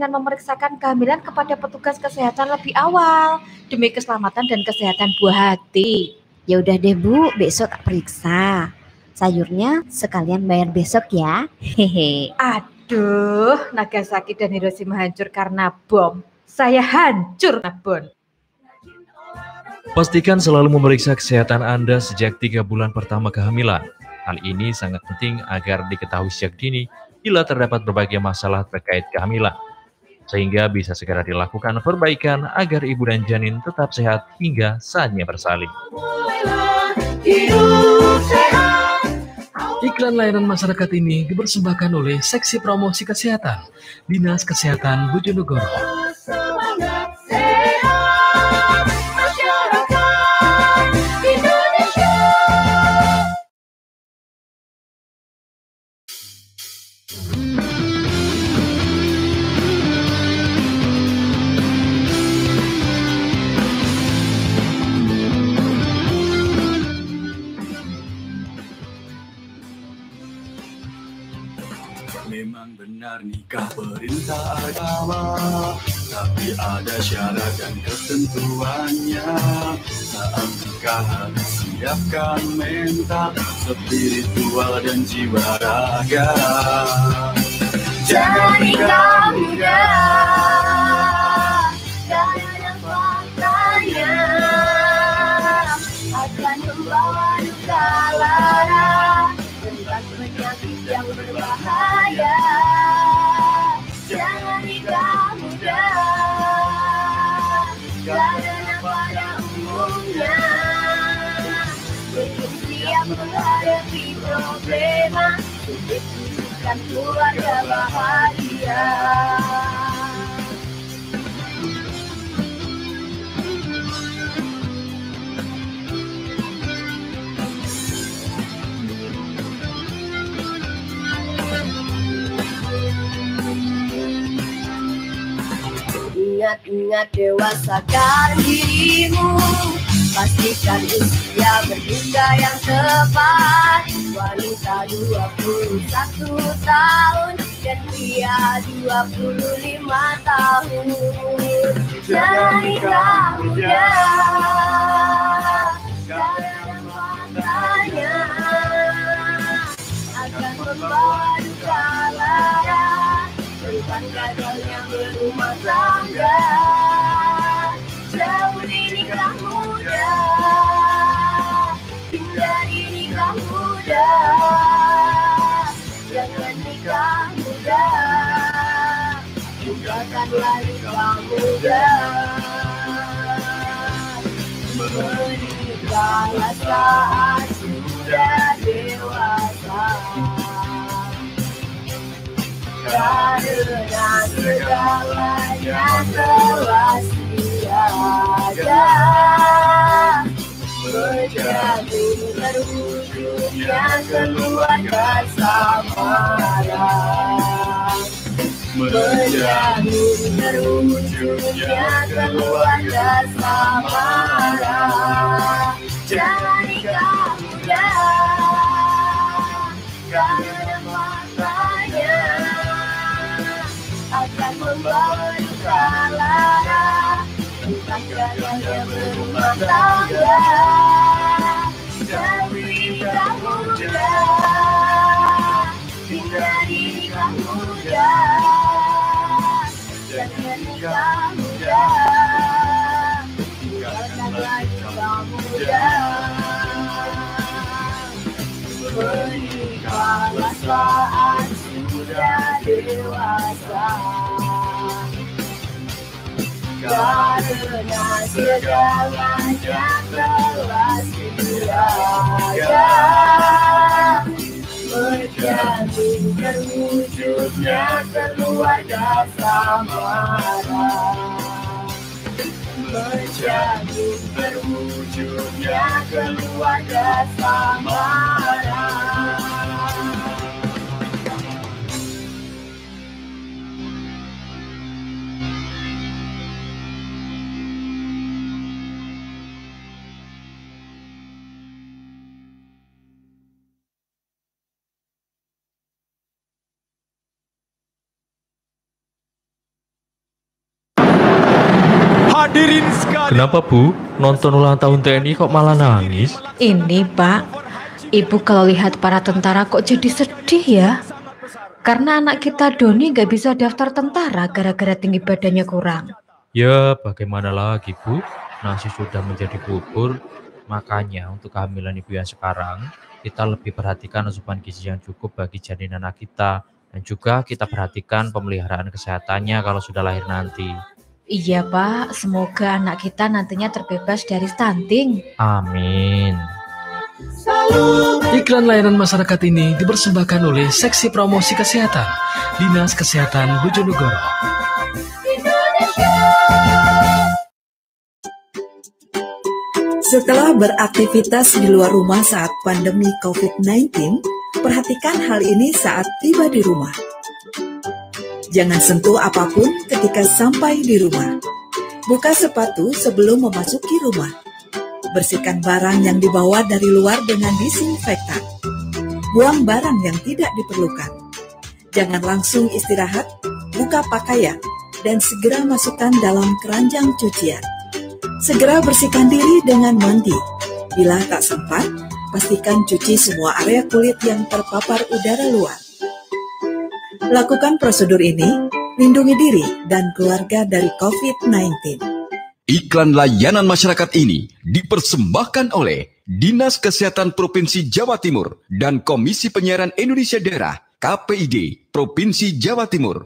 dengan memeriksakan kehamilan kepada petugas kesehatan lebih awal demi keselamatan dan kesehatan buah hati. Ya udah deh Bu, besok tak periksa. Sayurnya sekalian bayar besok ya. Hehe. Aduh, Nagasaki dan Hiroshima hancur karena bom. Saya hancur karena bom. Pastikan selalu memeriksa kesehatan Anda sejak 3 bulan pertama kehamilan. Hal ini sangat penting agar diketahui sejak dini bila terdapat berbagai masalah terkait kehamilan, sehingga bisa segera dilakukan perbaikan agar ibu dan janin tetap sehat hingga saatnya bersalin. Iklan layanan masyarakat ini dipersembahkan oleh Seksi Promosi Kesehatan, Dinas Kesehatan Bojonegoro. Memang benar nikah perintah agama, tapi ada syarat dan ketentuannya. Saat nikah harus siapkan mental, spiritual dan jiwa raga. Jangan nikah muda, karena faktanya akan membawa duka lara dan penyakit yang berbahaya. Jangan nikah muda, karena pada umumnya belum siap menghadapi problema sulit wujudkan keluarga bahagia. Ingat-ingat dewasakan dirimu, pastikan usia bernikah yang tepat. Wanita 21 tahun dan pria 25 tahun. Jangan nikah muda, karena faktanya akan membawa duka lara dan gagalnya berumah tangga. Jauhi nikah muda, hindari nikah muda. Jangan nikah muda, tinggalkanlah nikah muda. Menikahlah saat sudah dewasa, karena segalanya telah siaga. Menjamin terwujudnya keluarga samara, menjamin terwujudnya keluarga samara. Jangan nikah muda, karena faktanya akan membawa duka lara tentang gagalnya berumah tangga. Jauhi nikah muda, hindari nikah muda. Jangan nikah muda, tinggalkanlah nikah muda. Menikahlah saat sudah dewasa, karena segalanya telah siaga. Menjamin terwujudnya keluarga samara, menjamin terwujudnya keluarga samara. Hadirin sekalian. Kenapa Bu? Nonton ulang tahun TNI kok malah nangis? Ini Pak, Ibu kalau lihat para tentara kok jadi sedih ya? Karena anak kita Doni gak bisa daftar tentara gara-gara tinggi badannya kurang. Ya bagaimana lagi Bu? Nasi sudah menjadi bubur. Makanya untuk kehamilan ibu yang sekarang, kita lebih perhatikan asupan gizi yang cukup bagi janin anak kita. Dan juga kita perhatikan pemeliharaan kesehatannya kalau sudah lahir nanti. Iya Pak, semoga anak kita nantinya terbebas dari stunting. Amin. Iklan layanan masyarakat ini dipersembahkan oleh Seksi Promosi Kesehatan Dinas Kesehatan Bojonegoro. Setelah beraktivitas di luar rumah saat pandemi COVID-19, perhatikan hal ini saat tiba di rumah. Jangan sentuh apapun ketika sampai di rumah. Buka sepatu sebelum memasuki rumah. Bersihkan barang yang dibawa dari luar dengan disinfektan. Buang barang yang tidak diperlukan. Jangan langsung istirahat, buka pakaian, dan segera masukkan dalam keranjang cucian. Segera bersihkan diri dengan mandi. Bila tak sempat, pastikan cuci semua area kulit yang terpapar udara luar. Lakukan prosedur ini, lindungi diri dan keluarga dari COVID-19. Iklan layanan masyarakat ini dipersembahkan oleh Dinas Kesehatan Provinsi Jawa Timur dan Komisi Penyiaran Indonesia Daerah KPID Provinsi Jawa Timur.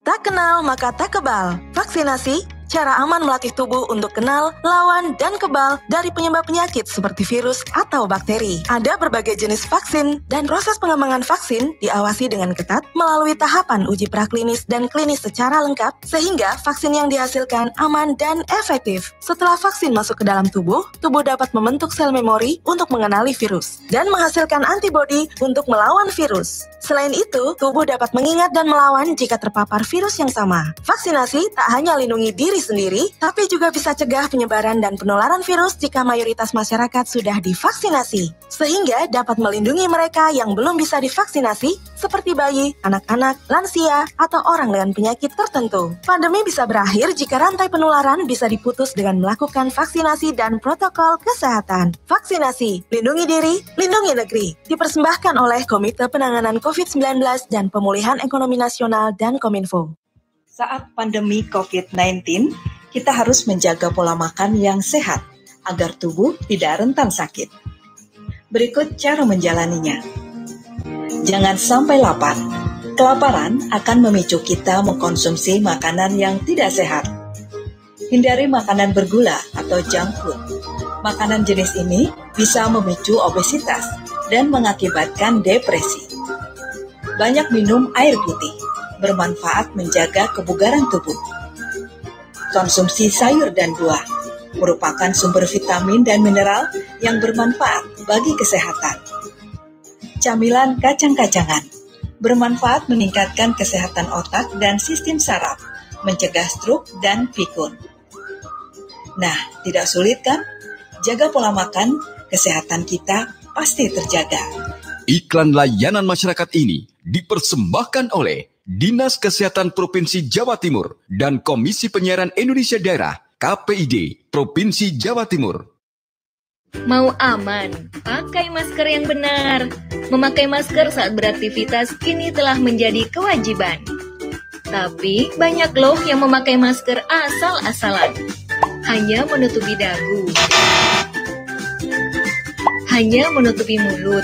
Tak kenal maka tak kebal. Vaksinasi, cara aman melatih tubuh untuk kenal, lawan, dan kebal dari penyebab penyakit seperti virus atau bakteri. Ada berbagai jenis vaksin, dan proses pengembangan vaksin diawasi dengan ketat melalui tahapan uji praklinis dan klinis secara lengkap, sehingga vaksin yang dihasilkan aman dan efektif. Setelah vaksin masuk ke dalam tubuh dapat membentuk sel memori untuk mengenali virus, dan menghasilkan antibodi untuk melawan virus. Selain itu, tubuh dapat mengingat dan melawan jika terpapar virus yang sama. Vaksinasi tak hanya lindungi diri sendiri, tapi juga bisa cegah penyebaran dan penularan virus jika mayoritas masyarakat sudah divaksinasi. Sehingga dapat melindungi mereka yang belum bisa divaksinasi, seperti bayi, anak-anak, lansia, atau orang dengan penyakit tertentu. Pandemi bisa berakhir jika rantai penularan bisa diputus dengan melakukan vaksinasi dan protokol kesehatan. Vaksinasi, lindungi diri, lindungi negeri. Dipersembahkan oleh Komite Penanganan COVID-19 dan Pemulihan Ekonomi Nasional dan Kominfo. Saat pandemi COVID-19, kita harus menjaga pola makan yang sehat agar tubuh tidak rentan sakit. Berikut cara menjalaninya. Jangan sampai lapar. Kelaparan akan memicu kita mengkonsumsi makanan yang tidak sehat. Hindari makanan bergula atau junk food. Makanan jenis ini bisa memicu obesitas dan mengakibatkan depresi. Banyak minum air putih. Bermanfaat menjaga kebugaran tubuh. Konsumsi sayur dan buah merupakan sumber vitamin dan mineral yang bermanfaat bagi kesehatan. Camilan kacang-kacangan bermanfaat meningkatkan kesehatan otak dan sistem saraf, mencegah stroke dan pikun. Nah, tidak sulit kan? Jaga pola makan, kesehatan kita pasti terjaga. Iklan layanan masyarakat ini dipersembahkan oleh Dinas Kesehatan Provinsi Jawa Timur dan Komisi Penyiaran Indonesia Daerah KPID Provinsi Jawa Timur. Mau aman, pakai masker yang benar. Memakai masker saat beraktivitas kini telah menjadi kewajiban. Tapi banyak loh yang memakai masker asal-asalan. Hanya menutupi dagu. Hanya menutupi mulut.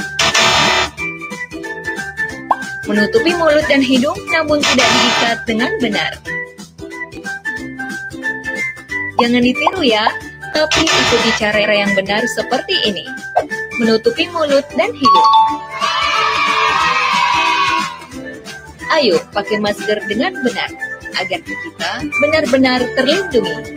Menutupi mulut dan hidung namun tidak diikat dengan benar. Jangan ditiru ya, tapi ikuti cara yang benar seperti ini. Menutupi mulut dan hidung. Ayo pakai masker dengan benar, agar kita benar-benar terlindungi.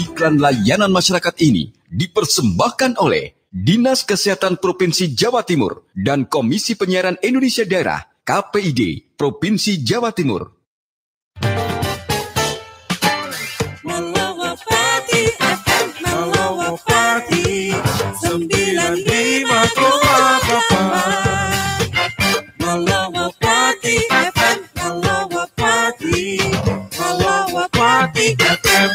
Iklan layanan masyarakat ini dipersembahkan oleh Dinas Kesehatan Provinsi Jawa Timur dan Komisi Penyiaran Indonesia Daerah KPID Provinsi Jawa Timur. Melawapati FM, Melawapati 95,4. Melawapati FM, Melawapati FM.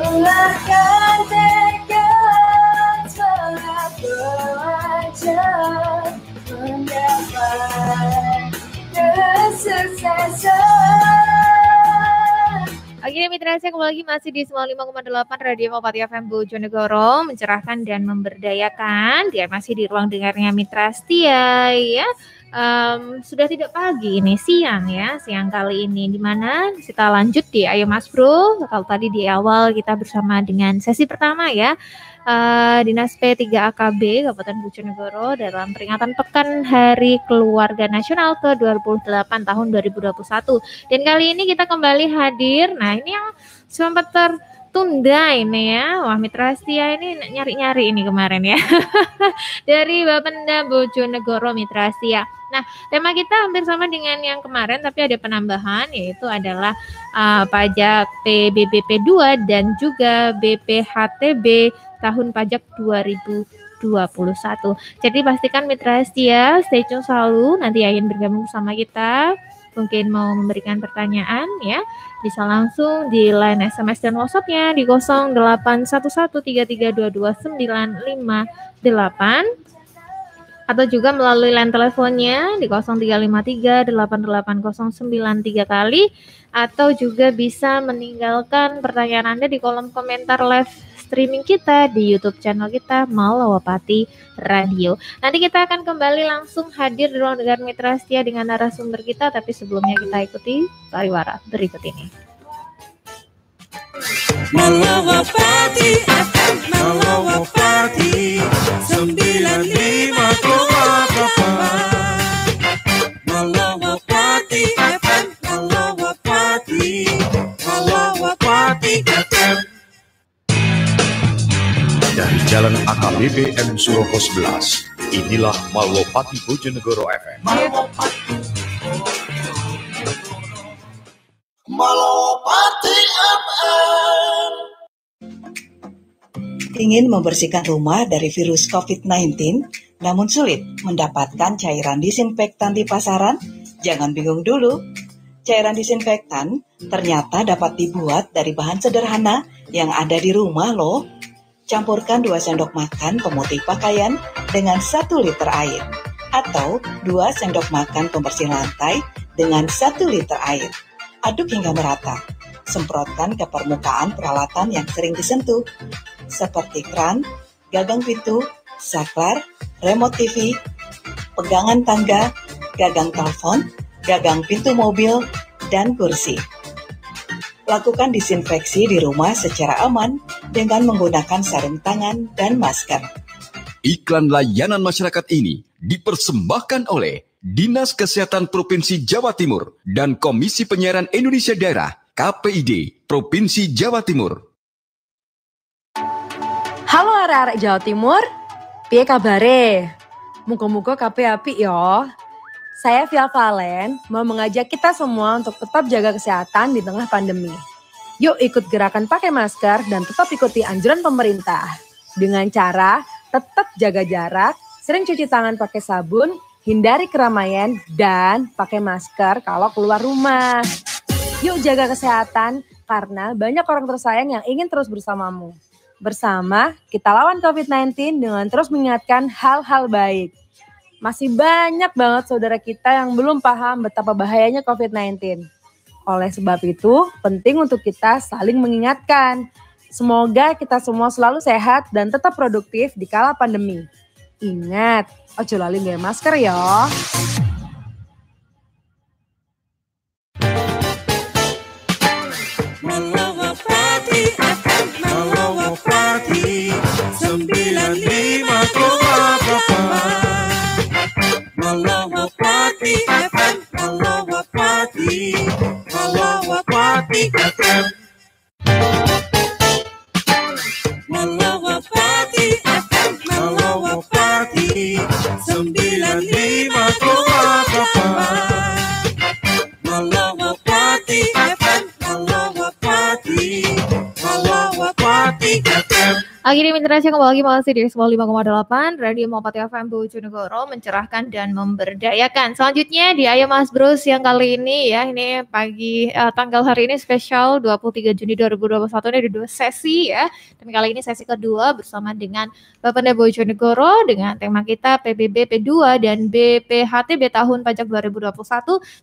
Bulatkan tekad semangat belajar mendapat kesuksesan. Oke, Mitra saya kembali lagi masih di 95,8 Radio Melopati FM Bojonegoro, mencerahkan dan memberdayakan. Dia masih di ruang dengarnya Mitra Setia ya. Sudah tidak pagi ini, siang ya, siang kali ini, dimana kita lanjut di Ayo Mas Bro. Kalau tadi di awal kita bersama dengan sesi pertama ya, Dinas P3AKB Kabupaten Bojonegoro dalam peringatan Pekan Hari Keluarga Nasional ke-28 tahun 2021. Dan kali ini kita kembali hadir, nah ini yang sempat tertunda ini ya, wah Mitra Setia ini nyari-nyari ini kemarin ya, dari Bapenda Bojonegoro Mitra Setia. Nah, tema kita hampir sama dengan yang kemarin, tapi ada penambahan, yaitu adalah pajak PBBP 2 dan juga BPHTB tahun pajak 2021. Jadi pastikan Mitra Setia stay tune selalu, nanti Ayin bergabung sama kita. Mungkin mau memberikan pertanyaan ya, bisa langsung di line SMS dan WhatsApp-nya di 081133229958 atau juga melalui line teleponnya di 0353880993 kali, atau juga bisa meninggalkan pertanyaan Anda di kolom komentar live streaming kita di YouTube channel kita Malawapati Radio. Nanti kita akan kembali langsung hadir di ruang dengar Mitra Setia dengan narasumber kita, tapi sebelumnya kita ikuti pariwara berikut ini. Malawapati FM, Malawapati 95,8. Malawapati FM, Malawapati FM. Dari Jalan AKBP M Suroko 11, inilah Malawapati Bojonegoro FM. Malawapati FM. Ingin membersihkan rumah dari virus COVID-19, namun sulit mendapatkan cairan disinfektan di pasaran? Jangan bingung dulu. Cairan disinfektan ternyata dapat dibuat dari bahan sederhana yang ada di rumah loh. Campurkan 2 sendok makan pemutih pakaian dengan 1 liter air, atau 2 sendok makan pembersih lantai dengan 1 liter air. Aduk hingga merata. Semprotkan ke permukaan peralatan yang sering disentuh, seperti kran, gagang pintu, saklar, remote TV, pegangan tangga, gagang telepon, gagang pintu mobil, dan kursi. Lakukan disinfeksi di rumah secara aman dengan menggunakan sarung tangan dan masker. Iklan layanan masyarakat ini dipersembahkan oleh Dinas Kesehatan Provinsi Jawa Timur dan Komisi Penyiaran Indonesia Daerah KPID Provinsi Jawa Timur. Halo arek-arek Jawa Timur, piye kabare? Muga-muga kabeh apik yo. Saya Via Valen mau mengajak kita semua untuk tetap jaga kesehatan di tengah pandemi. Yuk ikut gerakan pakai masker dan tetap ikuti anjuran pemerintah. Dengan cara tetap jaga jarak, sering cuci tangan pakai sabun, hindari keramaian, dan pakai masker kalau keluar rumah. Yuk jaga kesehatan karena banyak orang tersayang yang ingin terus bersamamu. Bersama kita lawan COVID-19 dengan terus mengingatkan hal-hal baik. Masih banyak banget saudara kita yang belum paham betapa bahayanya COVID-19. Oleh sebab itu, penting untuk kita saling mengingatkan. Semoga kita semua selalu sehat dan tetap produktif di kala pandemi. Ingat, ojo lali nggawe masker ya. Malawapati FM, Malawapati 95,8. Malawapati FM, Malawapati FM. Malawapati FM, Malawapati 95,8. Malawapati FM, Malawapati FM. Akhirnya Mitra kembali lagi masih di 95,8 Radio Molpati FM Bojonegoro, mencerahkan dan memberdayakan. Selanjutnya di Ayo Mas Bros yang kali ini ya, ini pagi tanggal hari ini spesial 23 Juni 2021, ini ada 2 sesi ya. Dan kali ini sesi kedua bersama dengan Bapenda Bojonegoro dengan tema kita PBB P2 dan BPHTB tahun pajak 2021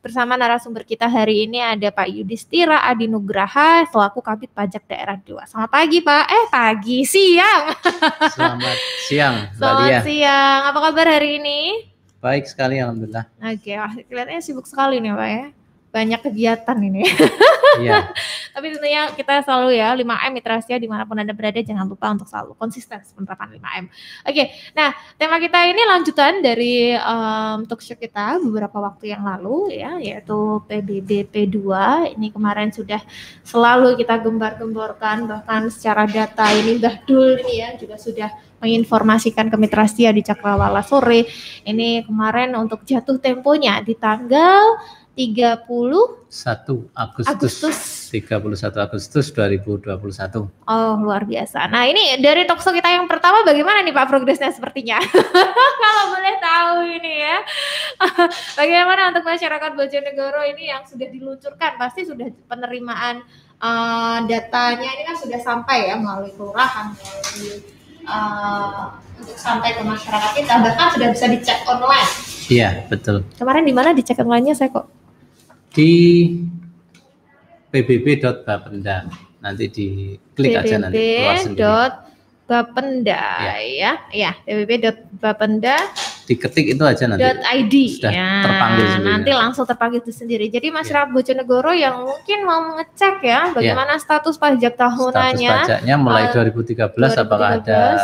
bersama narasumber kita hari ini ada Pak Yudhistira Adi Nugraha selaku Kabid Pajak Daerah 2. Selamat pagi Pak. Pagi siang. Selamat siang, Mbak Selamat Lia. siang. Apa kabar hari ini? Baik sekali, alhamdulillah. Oke, wah, kelihatannya sibuk sekali nih Pak ya. Banyak kegiatan ini. Iya. Tapi tentunya kita selalu ya 5M Mitra Setia dimanapun Anda berada, jangan lupa untuk selalu konsisten penerapan 5M. Oke, nah tema kita ini lanjutan dari talkshow kita beberapa waktu yang lalu ya, yaitu PBB P2. Ini kemarin sudah selalu kita gembar-gemborkan, bahkan secara data ini Mbah Dul ini ya juga sudah menginformasikan ke Mitra Setia di Cakrawala sore. Ini kemarin untuk jatuh temponya di tanggal 31 Agustus 31 Agustus 2021. Oh, luar biasa. Nah, ini dari talkshow kita yang pertama bagaimana nih Pak progresnya sepertinya? Kalau boleh tahu ini ya. Bagaimana untuk masyarakat Bojonegoro ini yang sudah diluncurkan? Pasti sudah penerimaan datanya ini kan sudah sampai ya melalui kelurahan, melalui untuk sampai ke masyarakat kita, bahkan sudah bisa dicek online. Iya, betul. Kemarin di mana dicek online-nya saya kok? Di pbb.bapenda, nanti diklik aja nanti keluar sendiri. pbb.bapenda ya, pbb.bapenda diketik itu aja nanti .id sudah ya, terpanggil sendiri. nanti langsung terpanggil itu sendiri. Jadi masyarakat Bojonegoro yang mungkin mau mengecek ya bagaimana status pajak tahunannya, status pajaknya mulai 2013 apakah ada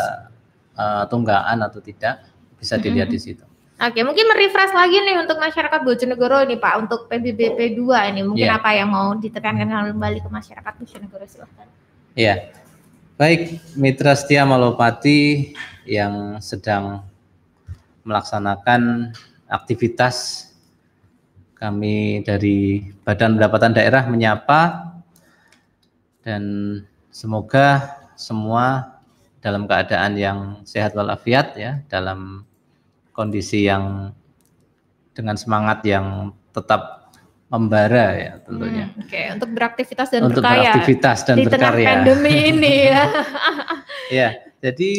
tunggakan atau tidak, bisa dilihat di situ. Oke, mungkin merefresh lagi nih untuk masyarakat Bojonegoro ini Pak, untuk PBB P2 ini mungkin apa yang mau ditekankan kembali ke masyarakat Bojonegoro, silahkan. Iya, baik Mitra Setia Malopati yang sedang melaksanakan aktivitas, kami dari Badan Pendapatan Daerah menyapa dan semoga semua dalam keadaan yang sehat walafiat ya, dalam kondisi yang dengan semangat yang tetap membara ya tentunya. Oke, untuk beraktivitas dan untuk berkarya beraktivitas dan di tengah berkarya. pandemi ini ya. Ya, jadi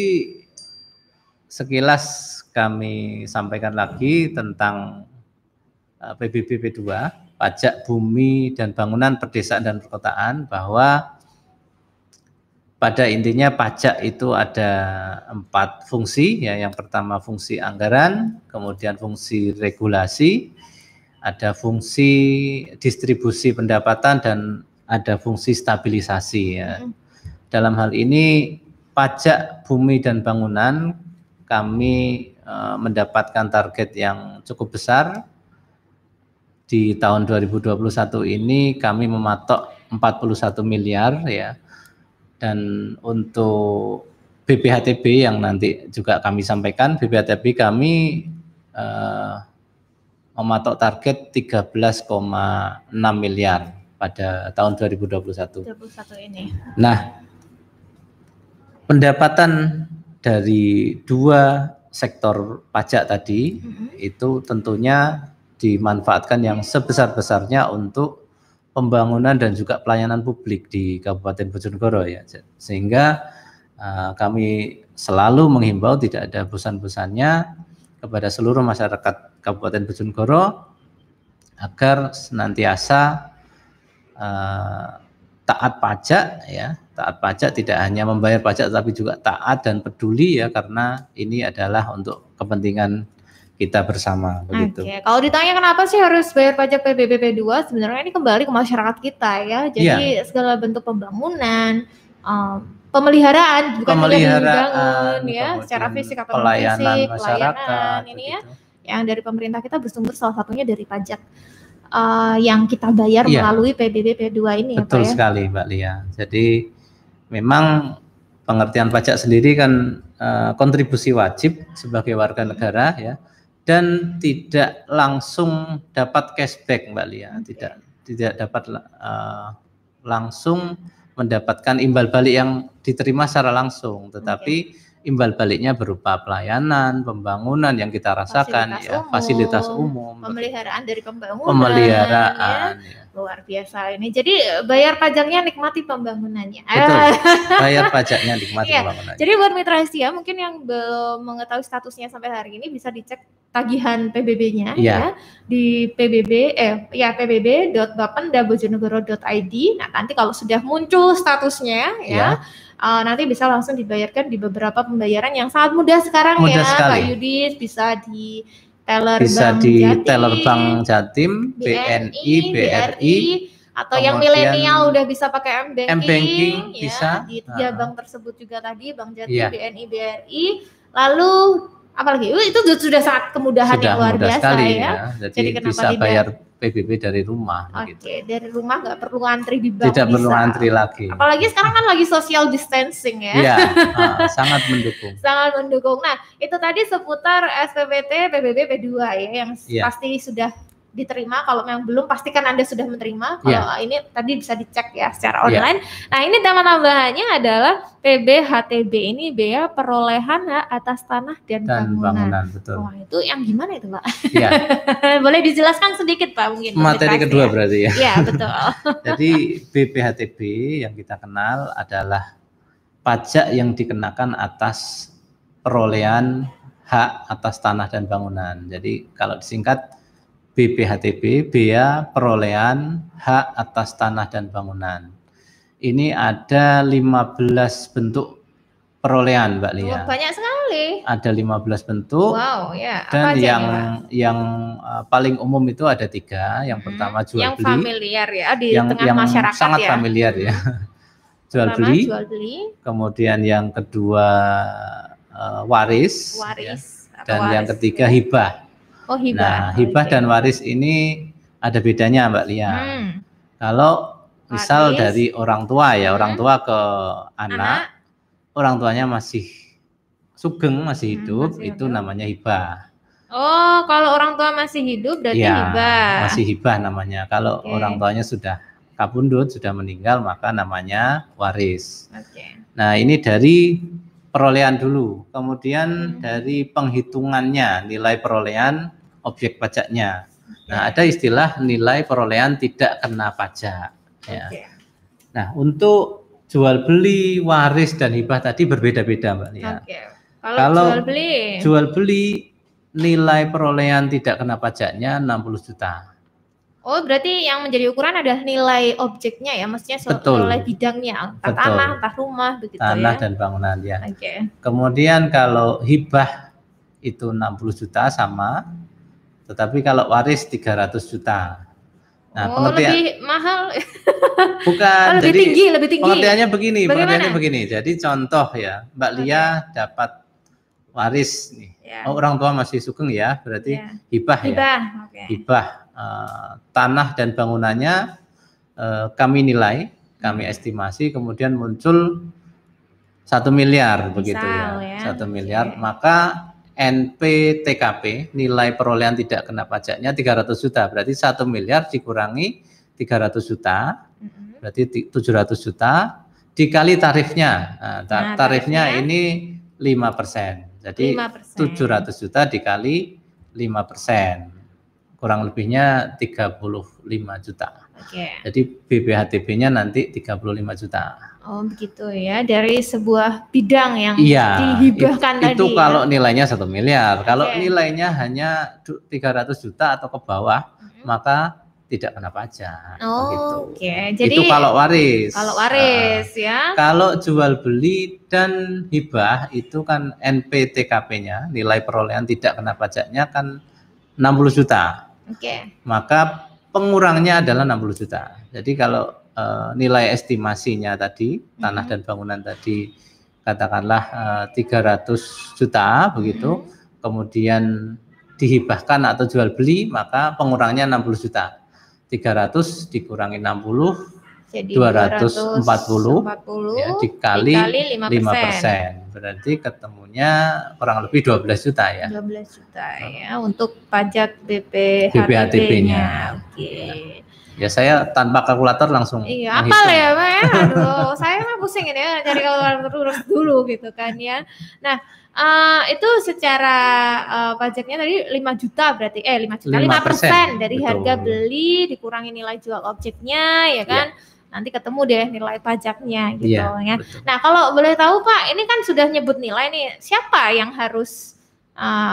sekilas kami sampaikan lagi tentang PBB P2, pajak bumi dan bangunan perdesaan dan perkotaan, bahwa pada intinya pajak itu ada 4 fungsi ya. Yang pertama fungsi anggaran, kemudian fungsi regulasi, ada fungsi distribusi pendapatan, dan ada fungsi stabilisasi ya. Dalam hal ini pajak bumi dan bangunan kami mendapatkan target yang cukup besar. Di tahun 2021 ini kami mematok 41 miliar ya. Dan untuk BPHTB yang nanti juga kami sampaikan, BPHTB kami mematok target 13,6 miliar pada tahun 2021. Ini. Nah, pendapatan dari 2 sektor pajak tadi itu tentunya dimanfaatkan yang sebesar-besarnya untuk pembangunan dan juga pelayanan publik di Kabupaten Bojonegoro ya, sehingga kami selalu menghimbau tidak ada bosan-bosannya kepada seluruh masyarakat Kabupaten Bojonegoro agar senantiasa taat pajak ya, taat pajak, tidak hanya membayar pajak tapi juga taat dan peduli ya, karena ini adalah untuk kepentingan kita bersama begitu. Oke, kalau ditanya kenapa sih harus bayar pajak PBB P2, sebenarnya ini kembali ke masyarakat kita ya. Jadi segala bentuk pembangunan, pemeliharaan, bukan hanya dibangun ya, secara fisik atau non-fisik, pelayanan ini ya, yang dari pemerintah kita bersumber salah satunya dari pajak yang kita bayar melalui PBB P2 ini. Betul ya, Pak, ya? sekali Mbak Lia. Jadi memang pengertian pajak sendiri kan kontribusi wajib sebagai warga negara ya, dan tidak langsung dapat cashback Mbak Lia, tidak dapat langsung mendapatkan imbal balik yang diterima secara langsung, tetapi imbal baliknya berupa pelayanan, pembangunan yang kita rasakan, fasilitas umum, pemeliharaan dari pembangunan, pemeliharaan, luar biasa ini. Jadi bayar pajaknya nikmati pembangunannya. Betul, bayar pajaknya nikmati pembangunannya. Jadi buat Mitra Setia mungkin yang belum mengetahui statusnya sampai hari ini bisa dicek tagihan PBB-nya ya di pbb.bapenda.bojonegoro.id. Nah, nanti kalau sudah muncul statusnya nanti bisa langsung dibayarkan di beberapa pembayaran yang sangat mudah sekarang Pak Yudis, bisa di teller Bank Jatim, BNI, BRI, atau yang milenial udah bisa pakai M-Banking bisa di 3 bank tersebut juga tadi, Bank Jatim, BNI, BRI. Lalu apalagi itu sudah sangat kemudahan yang luar biasa sekali, ya. Jadi bisa bayar PBB dari rumah. Oke, dari rumah nggak perlu antri di bank. Tidak perlu antri lagi. Apalagi sekarang kan lagi social distancing ya. Iya, sangat mendukung. Sangat mendukung. Nah, itu tadi seputar SPPT PBB P2 ya, yang pasti sudah diterima. Kalau memang belum, pastikan Anda sudah menerima. Kalau ini tadi bisa dicek ya secara online. Nah, ini tema tambahannya adalah PBHTB ini bea perolehan hak atas tanah dan bangunan. Betul. Wah, itu yang gimana itu, Pak? Iya. Boleh dijelaskan sedikit, Pak, mungkin. Materi kedua berarti ya. Iya, betul. Jadi BPHTB yang kita kenal adalah pajak yang dikenakan atas perolehan hak atas tanah dan bangunan. Jadi kalau disingkat BPHTB, bea perolehan hak atas tanah dan bangunan. Ini ada 15 bentuk perolehan, Mbak Lia. Banyak sekali. Ada 15 bentuk. Wow, ya. Dan yang paling umum itu ada 3. Yang pertama jual yang beli. Yang familiar ya di tengah masyarakat sangat ya. familiar ya. Jual beli. Kemudian yang kedua waris. Dan yang ketiga hibah. Oh, hibah. Nah, hibah dan waris ini ada bedanya, Mbak Lia. Kalau misal dari orang tua ya, orang tua ke anak, orang tuanya masih sugeng, masih hidup, itu namanya hibah. Oh, kalau orang tua masih hidup berarti hibah. Masih hibah namanya. Kalau orang tuanya sudah kabundut, sudah meninggal, maka namanya waris. Nah, ini dari perolehan dulu, kemudian dari penghitungannya nilai perolehan objek pajaknya. Nah, ada istilah nilai perolehan tidak kena pajak. Ya. Nah, untuk jual beli, waris dan hibah tadi berbeda-beda, Mbak Lia. Kalau jual beli nilai perolehan tidak kena pajaknya 60 juta. Oh, berarti yang menjadi ukuran adalah nilai objeknya ya, maksudnya nilai bidangnya, entah tanah, entah rumah, begitu tanah ya. Dan bangunan ya. Kemudian kalau hibah itu 60 juta sama, tetapi kalau waris 300 juta. Nah, lebih mahal. Bukan, lebih tinggi. Pengertiannya begini. Jadi contoh ya, Mbak Lia dapat waris nih. Orang tua masih sugeng ya, berarti hibah ya. Hibah. Tanah dan bangunannya kami nilai, kami estimasi, kemudian muncul 1 miliar begitu ya. 1 miliar, maka NPTKP nilai perolehan tidak kena pajaknya 300 juta. Berarti 1 miliar dikurangi 300 juta, berarti 700 juta dikali tarifnya. Nah, tarifnya ini 5%. Jadi 700 juta dikali 5%. Kurang lebihnya 35 juta. Jadi BPHTB-nya nanti 35 juta. Oh, begitu ya. Dari sebuah bidang yang dihibahkan tadi. Itu kalau nilainya 1 miliar. Kalau nilainya hanya 300 juta atau ke bawah, maka tidak kena pajak. Oh, Jadi itu kalau waris. Kalau waris ya. Kalau jual beli dan hibah itu kan NPTKP-nya, nilai perolehan tidak kena pajaknya kan 60 juta. Maka pengurangnya adalah 60 juta. Jadi kalau nilai estimasinya tadi, tanah dan bangunan tadi katakanlah 300 juta begitu, kemudian dihibahkan atau jual beli, maka pengurangnya 60 juta. 300 dikurangi 60, jadi 240 ya, dikali 5%. Berarti ketemunya kurang lebih 12 juta ya. 12 juta ya untuk pajak BPHTB-nya. Ya saya tanpa kalkulator langsung Iya, menghitung. apal ya Pak ya. Aduh, saya mah pusing ini ya cari kalkulator dulu gitu kan ya. Nah, itu secara pajaknya tadi 5 juta berarti 5 juta 5% dari betul. harga beli dikurangi nilai jual objeknya ya kan. Nanti ketemu deh nilai pajaknya gitu ya. Betul. Nah, kalau boleh tahu Pak, ini kan sudah nyebut nilai nih. Siapa yang harus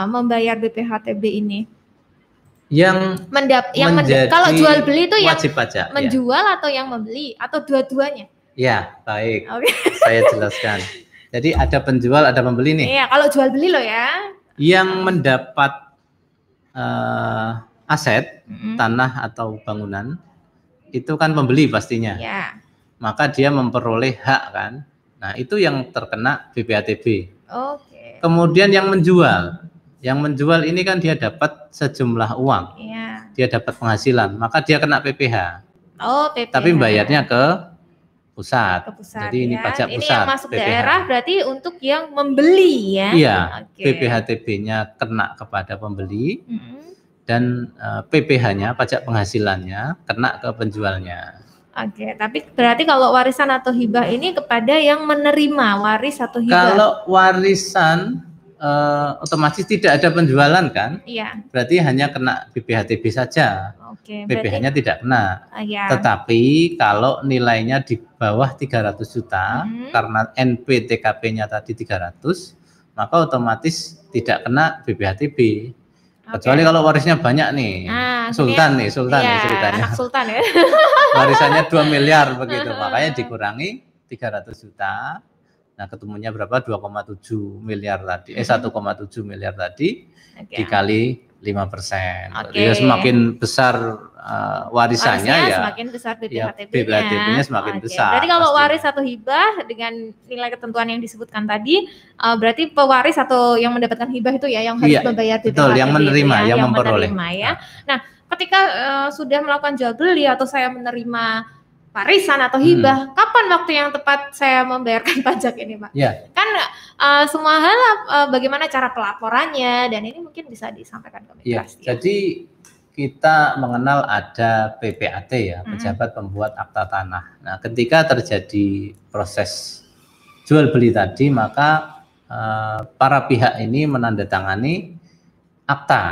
membayar BPHTB ini? Yang kalau jual beli itu yang wajib pajak, menjual atau yang membeli atau dua-duanya? Ya, baik. Okay. Saya jelaskan. Jadi ada penjual, ada pembeli nih. Iya, kalau jual beli loh ya. Yang mendapat aset, tanah atau bangunan, itu kan pembeli pastinya. Ya. Maka dia memperoleh hak kan. Nah, itu yang terkena BPHTB. Oke. Kemudian yang menjual ini kan dia dapat sejumlah uang. Iya. Dia dapat penghasilan, maka dia kena PPh. Oh, PPh. Tapi bayarnya ke pusat. Jadi ini pajak ini pusat. yang masuk PPh. daerah berarti untuk yang membeli ya. Iya. Okay. PPHTB-nya kena kepada pembeli. Dan PPh-nya, pajak penghasilannya kena ke penjualnya. Oke, tapi berarti kalau warisan atau hibah ini kepada yang menerima waris atau hibah. Kalau warisan otomatis tidak ada penjualan kan? Iya. Berarti hanya kena BPHTB saja. Oke, PPh-nya tidak kena. Iya. Tetapi kalau nilainya di bawah 300 juta karena NPTKP-nya tadi 300, maka otomatis tidak kena BPHTB. Kecuali kalau warisnya banyak nih. Sultan nih ceritanya. Anak sultan ya. Warisannya 2 miliar begitu. Makanya dikurangi 300 juta. Nah, ketemunya berapa? 2,7 miliar tadi. 1,7 miliar tadi dikali 5%. Dia semakin besar warisannya ya. Semakin besar BPHTB-nya. BPHTB-nya semakin besar. Berarti kalau waris atau hibah dengan nilai ketentuan yang disebutkan tadi, berarti pewaris atau yang mendapatkan hibah itu ya yang harus membayar BPHTB. Betul, yang menerima, yang memperoleh. Ya. Nah, ketika sudah melakukan jual beli atau saya menerima warisan atau hibah, kapan waktu yang tepat saya membayarkan pajak ini, Pak? Ya. Kan semua hal bagaimana cara pelaporannya dan ini mungkin bisa disampaikan ke Mitra. Jadi kita mengenal ada PPAT ya, pejabat pembuat akta tanah. Nah, ketika terjadi proses jual beli tadi, maka para pihak ini menandatangani akta.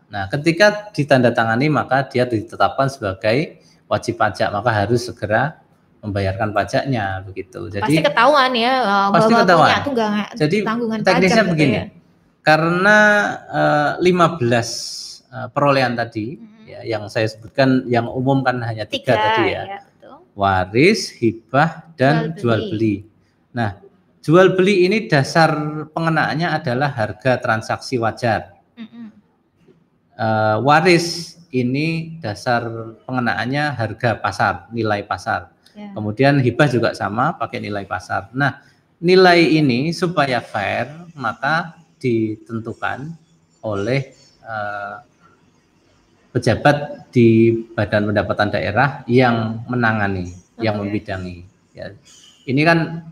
Nah, ketika ditandatangani maka dia ditetapkan sebagai wajib pajak, maka harus segera membayarkan pajaknya begitu. Jadi pasti ketahuan ya, pasti ketahuan. Jadi teknisnya begini, ya. Karena 15 perolehan tadi ya, yang saya sebutkan yang umum kan hanya 3 tadi ya, waris, hibah, dan jual beli. Nah, jual beli ini dasar pengenaannya adalah harga transaksi wajar. Waris ini dasar pengenaannya harga pasar, nilai pasar. Kemudian hibah juga sama, pakai nilai pasar. Nah, nilai ini supaya fair maka ditentukan oleh pejabat di Badan Pendapatan Daerah yang menangani, yang membidangi. Ya. Ini kan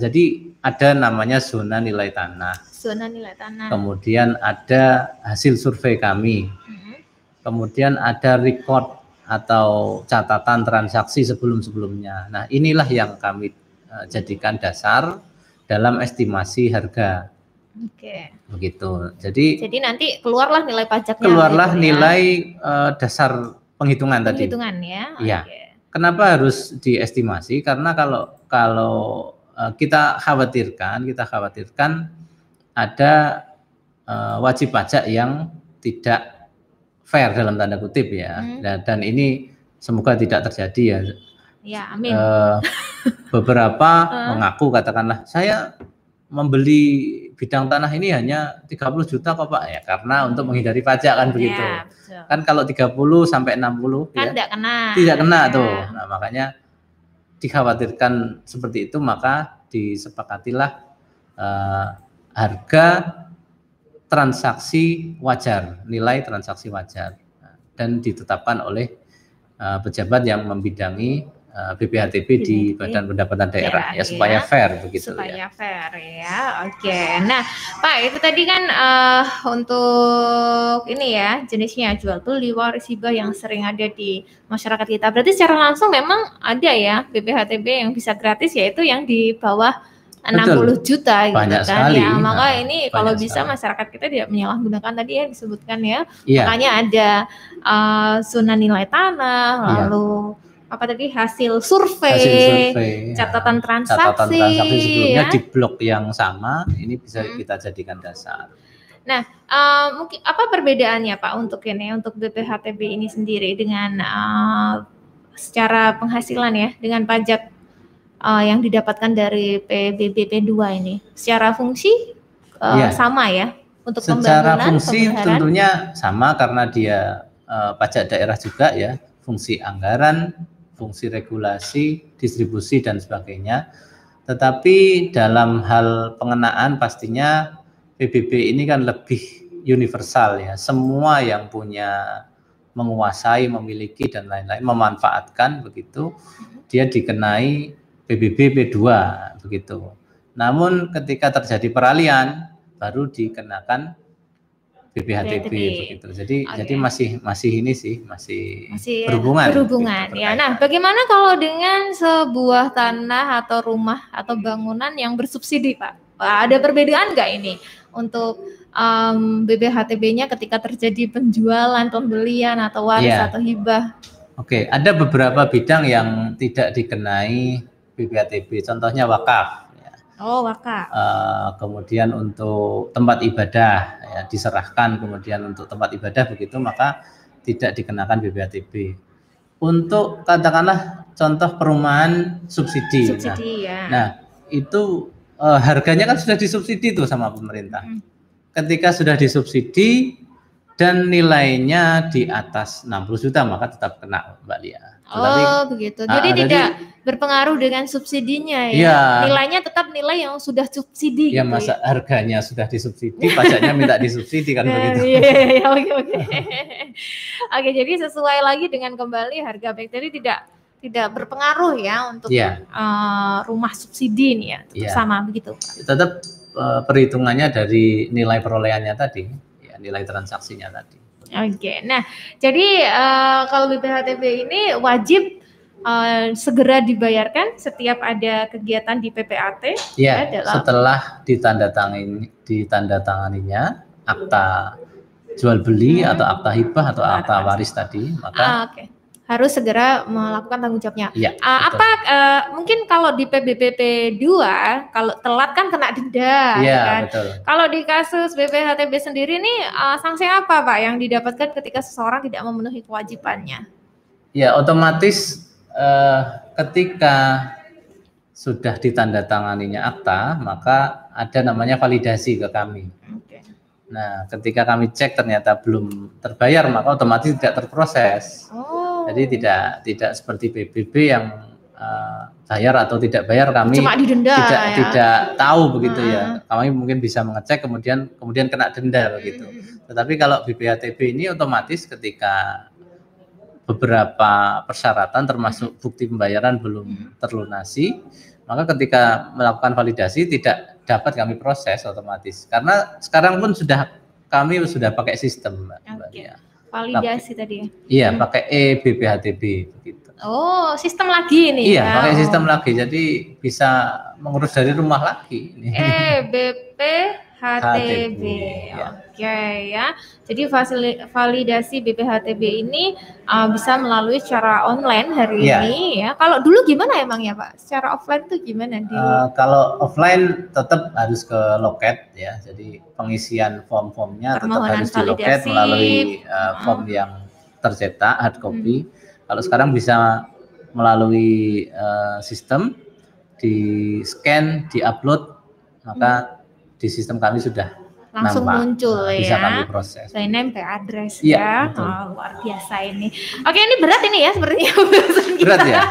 jadi ada namanya zona nilai tanah. Zona nilai tanah. Kemudian ada hasil survei kami. Kemudian ada record atau catatan transaksi sebelum-sebelumnya. Nah, inilah yang kami jadikan dasar dalam estimasi harga. Oke. Begitu. Jadi nanti keluarlah nilai pajaknya. Keluarlah nilai dasar penghitungan tadi. Penghitungan ya. Iya. Kenapa harus diestimasi? Karena kalau kita khawatirkan ada wajib pajak yang tidak fair dalam tanda kutip ya, dan ini semoga tidak terjadi ya. Ya, amin. Beberapa mengaku katakanlah saya membeli bidang tanah ini hanya 30 juta kok Pak ya, karena untuk menghindari pajak kan begitu. Betul. Kan kalau 30 sampai 60 kan ya, tidak kena tuh. Nah, makanya dikhawatirkan seperti itu, maka disepakatilah harga transaksi wajar, nilai transaksi wajar, dan ditetapkan oleh pejabat yang membidangi BPHTB di Badan Pendapatan Daerah ya supaya fair begitu supaya fair ya. Oke. Nah, Pak itu tadi kan untuk ini ya jenisnya jual beli waris hibah yang sering ada di masyarakat kita. Berarti secara langsung memang ada ya BPHTB yang bisa gratis yaitu yang di bawah 60 juta banyak gitu kan sekali. ya. Maka ini kalau bisa sekali. masyarakat kita tidak menyalahgunakan tadi ya disebutkan ya. Iya. Makanya ada zona nilai tanah, lalu apa tadi hasil survei, catatan transaksi sebelumnya ya. di blok yang sama ini bisa kita jadikan dasar. Nah, mungkin apa perbedaannya Pak untuk ini untuk BPHTB ini sendiri dengan secara penghasilan ya dengan pajak yang didapatkan dari PBB P2 ini? Secara fungsi sama ya untuk secara pembangunan, fungsi tentunya sama karena dia pajak daerah juga ya, fungsi anggaran, fungsi regulasi, distribusi dan sebagainya. Tetapi dalam hal pengenaan pastinya PBB ini kan lebih universal ya. Semua yang punya menguasai, memiliki dan lain-lain memanfaatkan begitu, dia dikenai PBB P2 begitu. Namun ketika terjadi peralihan baru dikenakan BPHTB begitu. Jadi masih ini sih masih berhubungan. Gitu, ya. Nah, bagaimana kalau dengan sebuah tanah atau rumah atau bangunan yang bersubsidi, Pak? Ada perbedaan nggak ini untuk BPHTB-nya ketika terjadi penjualan, pembelian atau waris atau hibah? Oke, ada beberapa bidang yang tidak dikenai BPHTB. Contohnya wakaf. Oh, wakaf. Kemudian untuk tempat ibadah ya, diserahkan kemudian untuk tempat ibadah begitu maka tidak dikenakan BPHTB. Untuk katakanlah contoh perumahan subsidi. Nah, itu harganya kan sudah disubsidi tuh sama pemerintah. Ketika sudah disubsidi dan nilainya di atas 60 juta maka tetap kena, Mbak Lia. Begitu. Jadi tidak berpengaruh dengan subsidinya ya. Iya. Nilainya tetap nilai yang sudah subsidi. Ya gitu masa harganya sudah disubsidi, pajaknya minta disubsidi kan begitu. Iya, oke. Oke, jadi sesuai lagi dengan kembali harga baik. Jadi tidak berpengaruh ya untuk rumah subsidi nih ya. Tetap sama begitu. Tetap perhitungannya dari nilai perolehannya tadi, ya, nilai transaksinya tadi. Oke, nah jadi kalau BPHTB ini wajib segera dibayarkan setiap ada kegiatan di PPAT. Ya, setelah ditandatanganinya akta jual beli atau akta hibah atau akta waris tadi, maka harus segera melakukan tanggung jawabnya. Ya, mungkin kalau di PBBP 2 kalau telat kan kena denda, kan? Betul. Kalau di kasus BPHTB sendiri nih sanksi apa Pak yang didapatkan ketika seseorang tidak memenuhi kewajibannya? Ya, otomatis ketika sudah ditandatanganinya akta, maka ada namanya validasi ke kami. Nah, ketika kami cek ternyata belum terbayar, maka otomatis tidak terproses. Jadi tidak seperti PBB yang bayar atau tidak bayar kami cuma didenda, tidak tahu begitu ya. Kami mungkin bisa mengecek kemudian kena denda begitu. Tetapi kalau BPHTB ini otomatis ketika beberapa persyaratan termasuk bukti pembayaran belum terlunasi, maka ketika melakukan validasi tidak dapat kami proses otomatis. Karena sekarang pun kami sudah pakai sistem, Mbak Lia. Validasi tadi. Iya, pakai BPHTB begitu. Oh, sistem lagi nih. Iya, pakai sistem lagi. Jadi bisa mengurus dari rumah lagi. BPHTB. Oke ya. Jadi validasi BPHTB ini bisa melalui cara online hari ini ya. Kalau dulu gimana emang ya Pak? Secara offline tuh gimana? Kalau offline tetap harus ke loket ya. Jadi pengisian form-formnya tetap harus di loket melalui form yang tercetak hard copy. Kalau sekarang bisa melalui sistem di scan, di upload, maka di sistem kami sudah langsung muncul bisa ya. kami proses. Saya nempel address ya. Luar biasa ini. Oke, ini berat ini ya sepertinya. Berat ya.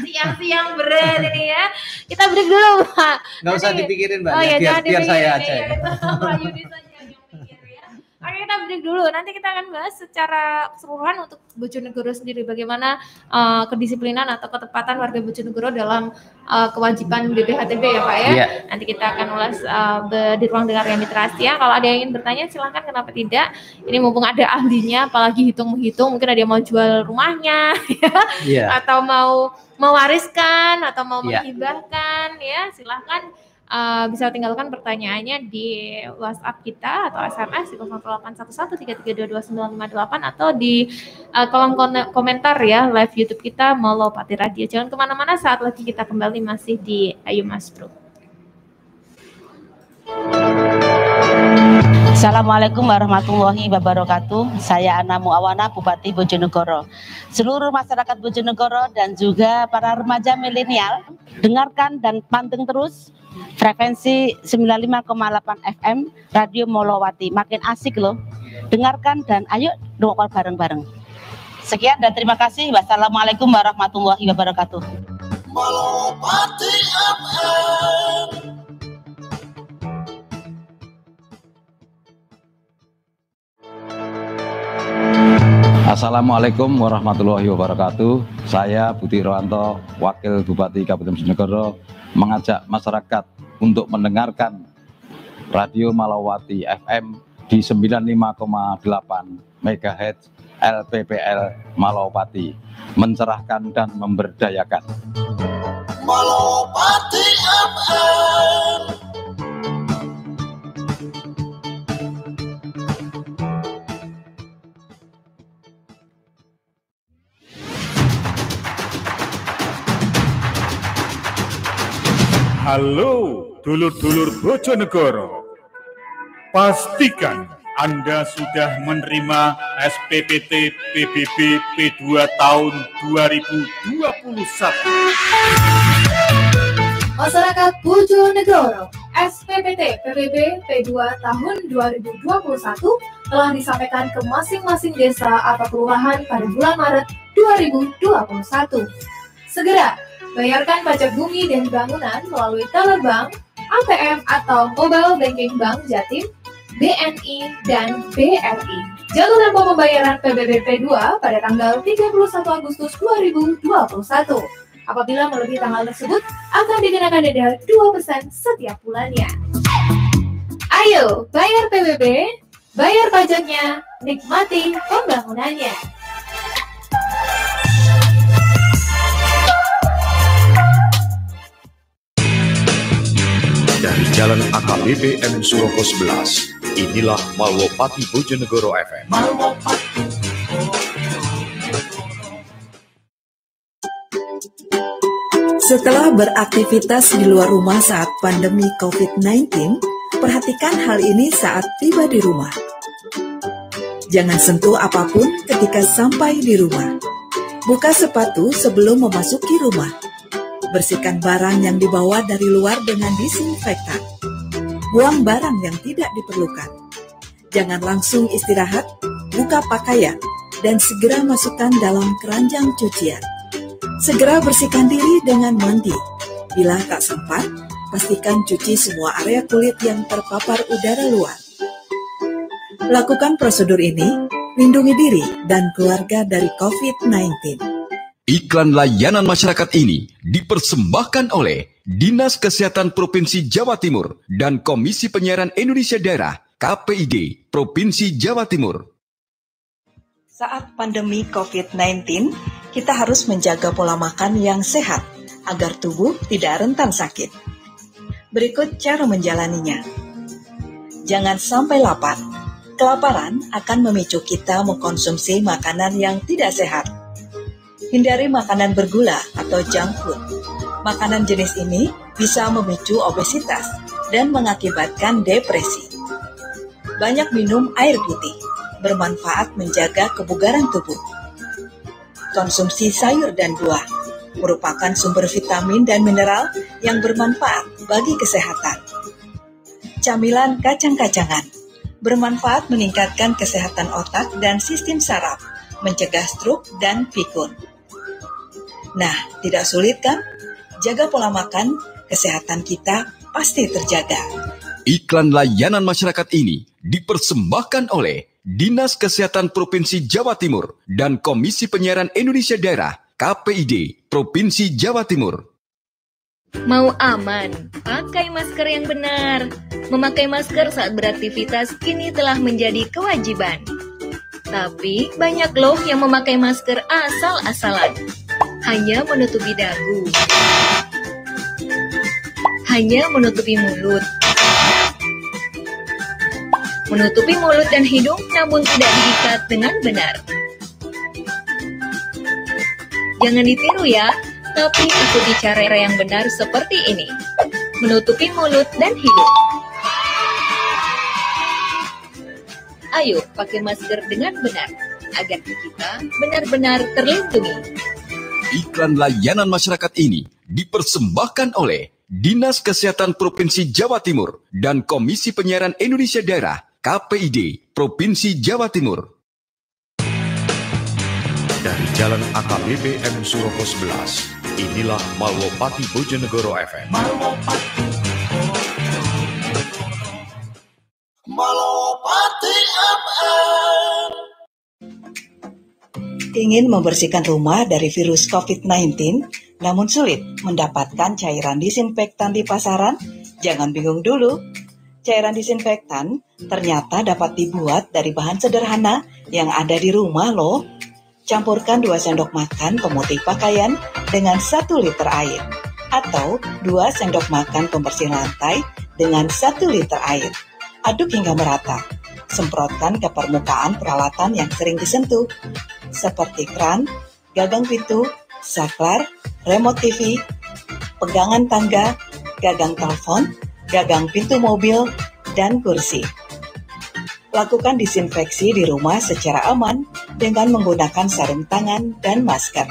Siang-siang berat ini ya. Kita break dulu Pak. Nggak usah dipikirin Mbak. Biar saya aja. Pak Yudi saja yang mikir ya. Oke, kita kita break dulu. Nanti kita akan bahas secara keseluruhan untuk Bojonegoro sendiri bagaimana kedisiplinan atau ketepatan warga Bojonegoro dalam kewajiban BPHTB ya Pak ya. Nanti kita akan ulas di ruang dengar yang Mitra Astia. Kalau ada yang ingin bertanya silahkan, kenapa tidak. Ini mumpung ada ahlinya, apalagi hitung-menghitung, mungkin ada yang mau jual rumahnya atau mau mewariskan atau mau menghibahkan ya, silahkan. Bisa tinggalkan pertanyaannya di WhatsApp kita atau SMS di 081133222958 atau di kolom komentar ya live YouTube kita Malowpati Radio. Jangan kemana-mana, saat lagi kita kembali masih di Ayo Mas Bro. Assalamualaikum warahmatullahi wabarakatuh. Saya Ana Muawana, Bupati Bojonegoro. Seluruh masyarakat Bojonegoro dan juga para remaja milenial, dengarkan dan panteng terus frekuensi 95,8 FM Radio Malowati. Makin asik loh. Dengarkan dan ayo nongol bareng-bareng. Sekian dan terima kasih. Wassalamualaikum warahmatullahi wabarakatuh. Malowati FM. Assalamualaikum warahmatullahi wabarakatuh. Saya Budi Rohanto, Wakil Bupati Kabupaten Bojonegoro, mengajak masyarakat untuk mendengarkan Radio Malowati FM di 95,8 MHz LPPL Malowati, mencerahkan dan memberdayakan. Malowati FM. Halo dulur-dulur Bojonegoro, pastikan Anda sudah menerima SPPT PBB P2 tahun 2021. Masyarakat Bojonegoro, SPPT PBB P2 tahun 2021 telah disampaikan ke masing-masing desa atau kelurahan pada bulan Maret 2021. Segera bayarkan pajak bumi dan bangunan melalui teller bank, ATM atau mobile banking Bank Jatim, BNI, dan BRI. Jatuh tempo pembayaran PBB P2 pada tanggal 31 Agustus 2021. Apabila melebihi tanggal tersebut, akan dikenakan denda 2% setiap bulannya. Ayo, bayar PBB, bayar pajaknya, nikmati pembangunannya. Dari Jalan AKBP M Suroko 11, inilah Malowpati Bojonegoro FM. Setelah beraktivitas di luar rumah saat pandemi COVID-19, perhatikan hal ini saat tiba di rumah. Jangan sentuh apapun ketika sampai di rumah. Buka sepatu sebelum memasuki rumah. Bersihkan barang yang dibawa dari luar dengan disinfektan. Buang barang yang tidak diperlukan. Jangan langsung istirahat, buka pakaian, dan segera masukkan dalam keranjang cucian. Segera bersihkan diri dengan mandi. Bila tak sempat, pastikan cuci semua area kulit yang terpapar udara luar. Lakukan prosedur ini, lindungi diri dan keluarga dari COVID-19. Iklan layanan masyarakat ini dipersembahkan oleh Dinas Kesehatan Provinsi Jawa Timur dan Komisi Penyiaran Indonesia Daerah KPID Provinsi Jawa Timur. Saat pandemi COVID-19, kita harus menjaga pola makan yang sehat agar tubuh tidak rentan sakit. Berikut cara menjalaninya. Jangan sampai lapar. Kelaparan akan memicu kita mengkonsumsi makanan yang tidak sehat. Hindari makanan bergula atau junk food. Makanan jenis ini bisa memicu obesitas dan mengakibatkan depresi. Banyak minum air putih, bermanfaat menjaga kebugaran tubuh. Konsumsi sayur dan buah, merupakan sumber vitamin dan mineral yang bermanfaat bagi kesehatan. Camilan kacang-kacangan, bermanfaat meningkatkan kesehatan otak dan sistem saraf, mencegah stroke dan pikun. Nah, tidak sulit kan? Jaga pola makan, kesehatan kita pasti terjaga. Iklan layanan masyarakat ini dipersembahkan oleh Dinas Kesehatan Provinsi Jawa Timur dan Komisi Penyiaran Indonesia Daerah KPID Provinsi Jawa Timur. Mau aman, pakai masker yang benar. Memakai masker saat beraktivitas kini telah menjadi kewajiban. Tapi banyak loh yang memakai masker asal-asalan. Hanya menutupi dagu. Hanya menutupi mulut. Menutupi mulut dan hidung namun tidak diikat dengan benar. Jangan ditiru ya, tapi ikuti cara yang benar seperti ini. Menutupi mulut dan hidung. Ayo pakai masker dengan benar, agar kita benar-benar terlindungi. Iklan layanan masyarakat ini dipersembahkan oleh Dinas Kesehatan Provinsi Jawa Timur dan Komisi Penyiaran Indonesia Daerah KPID Provinsi Jawa Timur. Dari Jalan AKBP M Suroko 11, inilah Malopati Bojonegoro FM. Malopati FM. Ingin membersihkan rumah dari virus COVID-19, namun sulit mendapatkan cairan disinfektan di pasaran? Jangan bingung dulu. Cairan disinfektan ternyata dapat dibuat dari bahan sederhana yang ada di rumah loh. Campurkan 2 sendok makan pemutih pakaian dengan 1 liter air. Atau 2 sendok makan pembersih lantai dengan 1 liter air. Aduk hingga merata. Semprotkan ke permukaan peralatan yang sering disentuh, seperti kran, gagang pintu, saklar, remote TV, pegangan tangga, gagang telepon, gagang pintu mobil, dan kursi. Lakukan disinfeksi di rumah secara aman dengan menggunakan sarung tangan dan masker.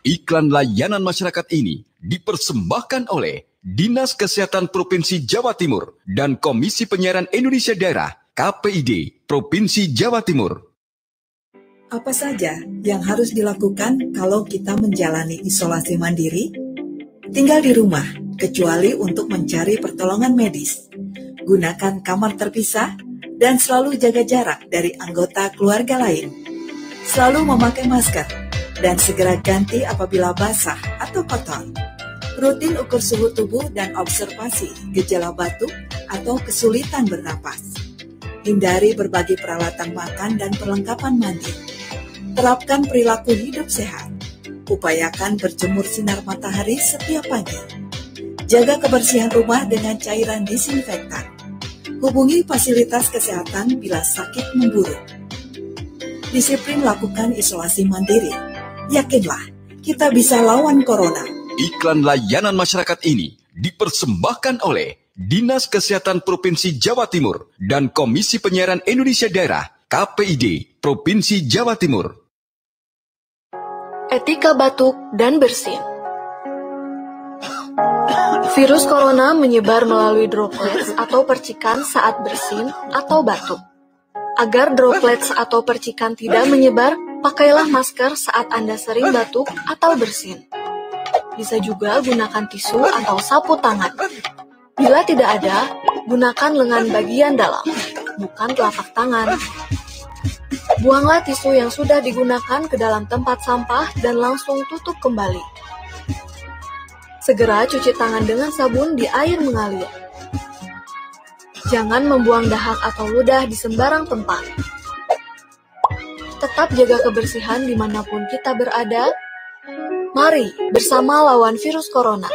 Iklan layanan masyarakat ini dipersembahkan oleh Dinas Kesehatan Provinsi Jawa Timur dan Komisi Penyiaran Indonesia Daerah KPID Provinsi Jawa Timur. Apa saja yang harus dilakukan kalau kita menjalani isolasi mandiri? Tinggal di rumah, kecuali untuk mencari pertolongan medis. Gunakan kamar terpisah dan selalu jaga jarak dari anggota keluarga lain. Selalu memakai masker dan segera ganti apabila basah atau kotor. Rutin ukur suhu tubuh dan observasi gejala batuk atau kesulitan bernapas. Hindari berbagi peralatan makan dan perlengkapan mandi. Terapkan perilaku hidup sehat. Upayakan berjemur sinar matahari setiap pagi. Jaga kebersihan rumah dengan cairan disinfektan. Hubungi fasilitas kesehatan bila sakit memburuk. Disiplin lakukan isolasi mandiri. Yakinlah, kita bisa lawan corona. Iklan layanan masyarakat ini dipersembahkan oleh Dinas Kesehatan Provinsi Jawa Timur dan Komisi Penyiaran Indonesia Daerah KPID Provinsi Jawa Timur. Etika batuk dan bersin. Virus corona menyebar melalui droplets atau percikan saat bersin atau batuk. Agar droplets atau percikan tidak menyebar, pakailah masker saat Anda sering batuk atau bersin. Bisa juga gunakan tisu atau sapu tangan. Bila tidak ada, gunakan lengan bagian dalam, bukan telapak tangan. Buanglah tisu yang sudah digunakan ke dalam tempat sampah dan langsung tutup kembali. Segera cuci tangan dengan sabun di air mengalir. Jangan membuang dahak atau ludah di sembarang tempat. Tetap jaga kebersihan dimanapun kita berada. Mari bersama lawan virus corona.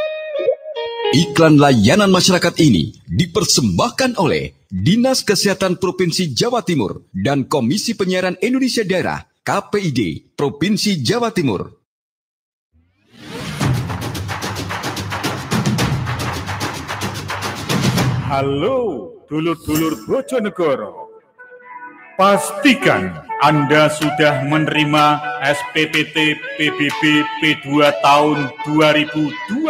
Iklan layanan masyarakat ini dipersembahkan oleh Dinas Kesehatan Provinsi Jawa Timur dan Komisi Penyiaran Indonesia Daerah KPID Provinsi Jawa Timur. Halo dulur-dulur Bojonegoro. Pastikan Anda sudah menerima SPPT PBB P2 tahun 2021.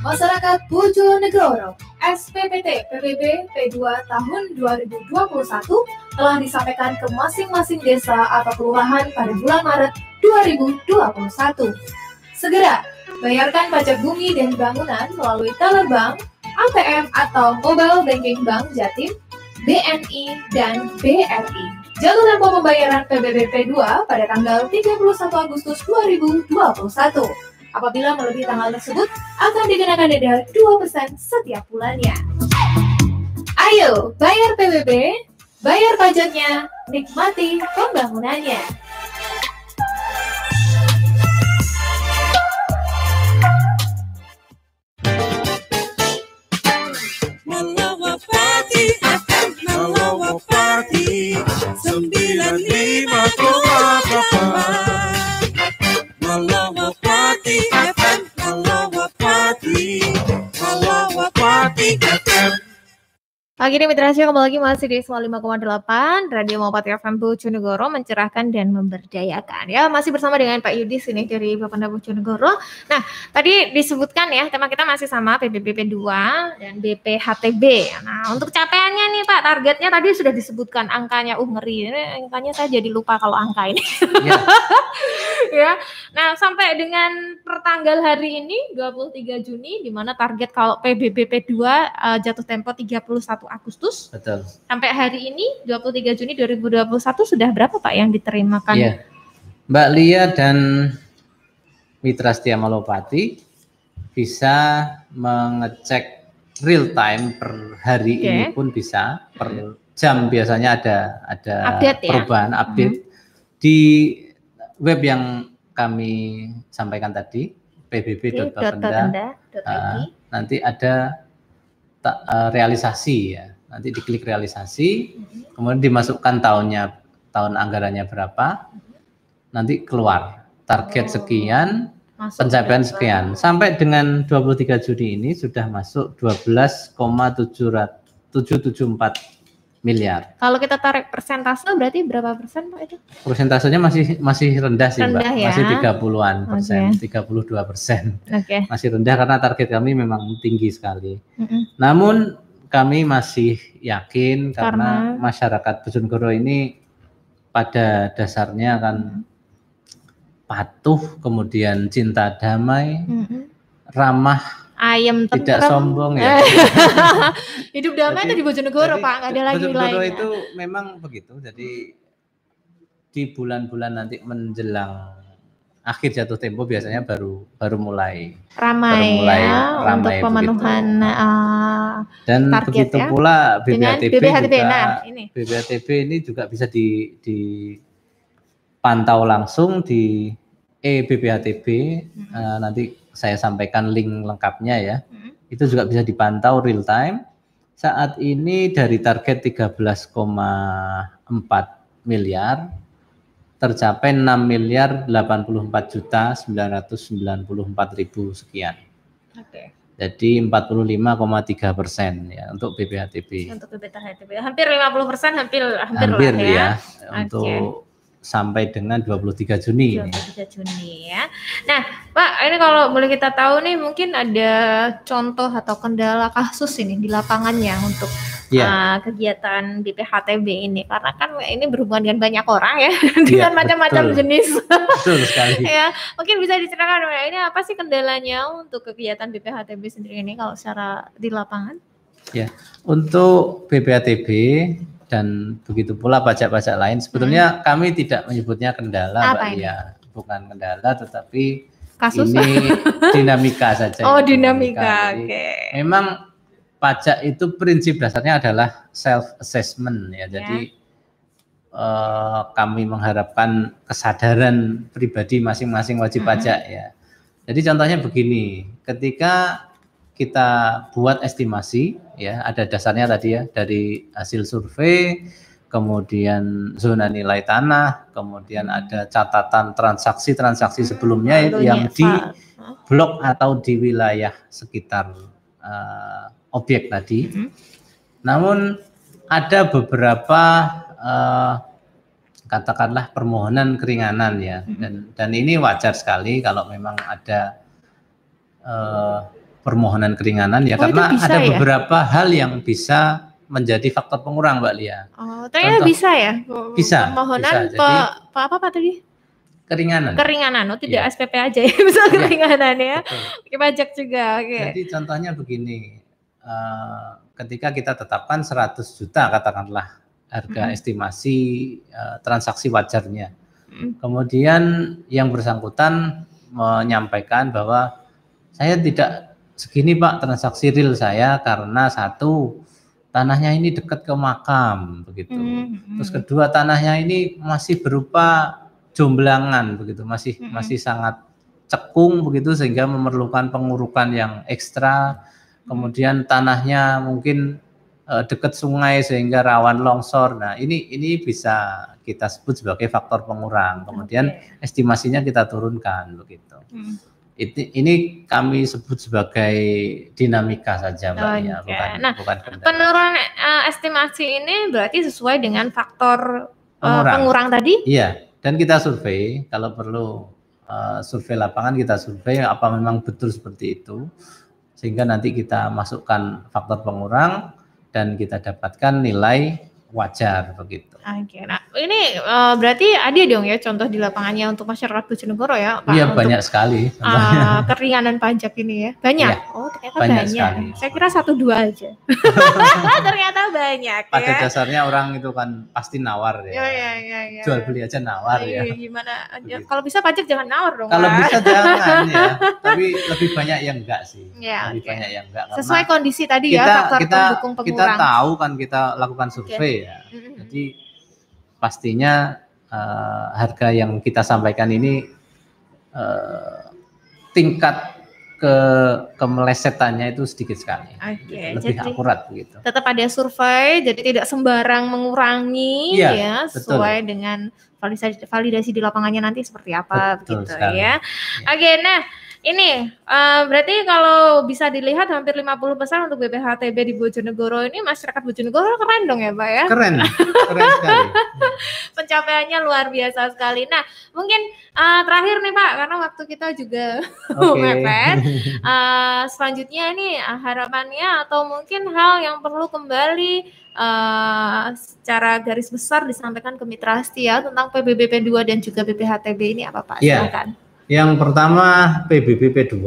Masyarakat Bojonegoro, SPPT PBB P2 tahun 2021 telah disampaikan ke masing-masing desa atau kelurahan pada bulan Maret 2021. Segera bayarkan pajak bumi dan bangunan melalui teller bank, ATM atau mobile banking Bank Jatim BNI, dan BRI. Jatuh tempo pembayaran PBB P2 pada tanggal 31 Agustus 2021. Apabila melebihi tanggal tersebut, akan dikenakan denda 2% setiap bulannya. Ayo, bayar PBB, bayar pajaknya, nikmati pembangunannya. Malawapati FM, Malawapati 95,8. Malawapati FM, Malawapati FM. Pagi ini Mitra Asia kembali lagi masih di 95,8 Radio Malawapati FM Bojonegoro, mencerahkan dan memberdayakan. Ya, masih bersama dengan Pak Yudis ini dari Bapenda Bojonegoro. Nah, tadi disebutkan ya, tema kita masih sama PBB P2 dan BPHTB. Nah, untuk capaiannya nih Pak, targetnya tadi sudah disebutkan angkanya, ngeri. Ini angkanya saya jadi lupa kalau angka ini. Ya. Ya. Nah, sampai dengan pertanggal hari ini 23 Juni di mana target kalau PBB P2 jatuh tempo 31 Agustus. Betul. Sampai hari ini 23 Juni 2021 sudah berapa Pak yang diterimakan? Iya. Mbak Lia dan Mitra Setia Malawapati bisa mengecek real time per hari ini pun bisa, per jam biasanya ada update, perubahan update di web yang kami sampaikan tadi, pbb.bapenda. Nanti ada realisasi ya, nanti diklik realisasi, kemudian dimasukkan tahun anggarannya berapa, nanti keluar target sekian, pencapaian sekian, sampai dengan 23 Juni ini sudah masuk 12,774 miliar. Kalau kita tarik persentase berarti berapa persen Pak itu? Persentasenya masih rendah sih Mbak, ya? Masih 30-an persen, 32%. Masih rendah karena target kami memang tinggi sekali. Namun kami masih yakin karena masyarakat Bojonegoro ini pada dasarnya kan patuh, kemudian cinta damai, ramah, ayam tidak sombong ya. Hidup damai itu di Bojonegoro Pak, nggak ada lagi Bojonegoro lainnya. itu memang begitu. Jadi di bulan-bulan nanti menjelang akhir jatuh tempo biasanya baru mulai ramai ya untuk pemenuhan dan target begitu ya. pula BPHTB juga. Nah, ini. BPHTB ini juga bisa dipantau langsung di BPHTB. Nanti saya sampaikan link lengkapnya ya. Itu juga bisa dipantau real time. Saat ini dari target 13,4 miliar tercapai 6 miliar 84 juta 994 ribu sekian. Jadi 45,3% ya untuk BPHTB. Untuk BPHTB hampir 50%, hampir lah ya. Untuk sampai dengan 23 Juni. 23 Juni ya. Nah, Pak, ini kalau boleh kita tahu nih mungkin ada contoh atau kendala kasus ini di lapangannya untuk kegiatan BPHTB ini. Karena kan ini berhubungan dengan banyak orang ya, dengan macam-macam jenis. Betul sekali. Ya, mungkin bisa diceritakan ini apa sih kendalanya untuk kegiatan BPHTB sendiri ini kalau secara di lapangan? Ya, untuk BPHTB dan begitu pula pajak-pajak lain sebetulnya kami tidak menyebutnya kendala, Mbak Lia. Bukan kendala tetapi kasus? Ini dinamika saja. Oh, dinamika. Oke. Memang pajak itu prinsip dasarnya adalah self assessment ya. Jadi kami mengharapkan kesadaran pribadi masing-masing wajib pajak ya. Jadi contohnya begini, ketika kita buat estimasi ya, ada dasarnya tadi ya dari hasil survei, kemudian zona nilai tanah, kemudian ada catatan transaksi sebelumnya yang di blok atau di wilayah sekitar objek tadi. Namun ada beberapa katakanlah permohonan keringanan ya, dan ini wajar sekali kalau memang ada permohonan keringanan ya, karena ada beberapa hal yang bisa menjadi faktor pengurang, Mbak Lia. Oh, ternyata bisa ya? Bisa. Permohonan bisa. apa tadi? Keringanan. Keringanan, tidak SPP aja ya, bisa keringanan ya. Oke, pajak juga. Oke. Jadi contohnya begini, ketika kita tetapkan 100 juta katakanlah harga estimasi transaksi wajarnya. Kemudian yang bersangkutan menyampaikan bahwa saya tidak segini Pak transaksi real saya karena satu, tanahnya ini dekat ke makam begitu. Terus kedua, tanahnya ini masih berupa jomblangan begitu, masih sangat cekung begitu sehingga memerlukan pengurukan yang ekstra. Kemudian tanahnya mungkin dekat sungai sehingga rawan longsor. Nah, ini bisa kita sebut sebagai faktor pengurang. Kemudian estimasinya kita turunkan begitu. Ini kami sebut sebagai dinamika saja Mbak ya, bukan kendali. Penurunan estimasi ini berarti sesuai dengan faktor pengurang tadi? Iya, dan kita survei kalau perlu survei lapangan, kita survei apa memang betul seperti itu, sehingga nanti kita masukkan faktor pengurang dan kita dapatkan nilai wajar begitu. Oke, nah ini berarti ada dong ya contoh di lapangannya untuk masyarakat Bojonegoro ya Pak? Iya, banyak sekali. Keringanan pajak ini ya, banyak? Ya, oh ternyata banyak. Saya kira 1-2 aja. Ternyata banyak. Pada ya. dasarnya orang itu kan pasti nawar ya. Iya. Jual beli aja nawar ya. Gimana? Kalau bisa pajak jangan nawar dong. Kalau bisa jangan ya. Tapi lebih banyak yang enggak sih. Ya, lebih banyak yang enggak. Sesuai kondisi tadi ya, faktor pendukung pengurang. Kita tahu kan, kita lakukan survei ya. Jadi pastinya harga yang kita sampaikan ini tingkat kemelesetannya itu sedikit sekali. Lebih jadi, akurat begitu. Tetap ada survei, jadi tidak sembarang mengurangi ya, sesuai dengan validasi di lapangannya nanti seperti apa. Betul begitu sekali. ya. Oke, nah ini berarti kalau bisa dilihat hampir 50% untuk BPHTB di Bojonegoro ini, masyarakat Bojonegoro keren dong ya Pak ya? Keren sekali. Pencapaiannya luar biasa sekali. Nah mungkin terakhir nih Pak, karena waktu kita juga mepet. Selanjutnya ini harapannya atau mungkin hal yang perlu kembali secara garis besar disampaikan ke Mitra Setia tentang PBB P2 dan juga BPHTB ini apa Pak? Silakan. Yang pertama, PBB P2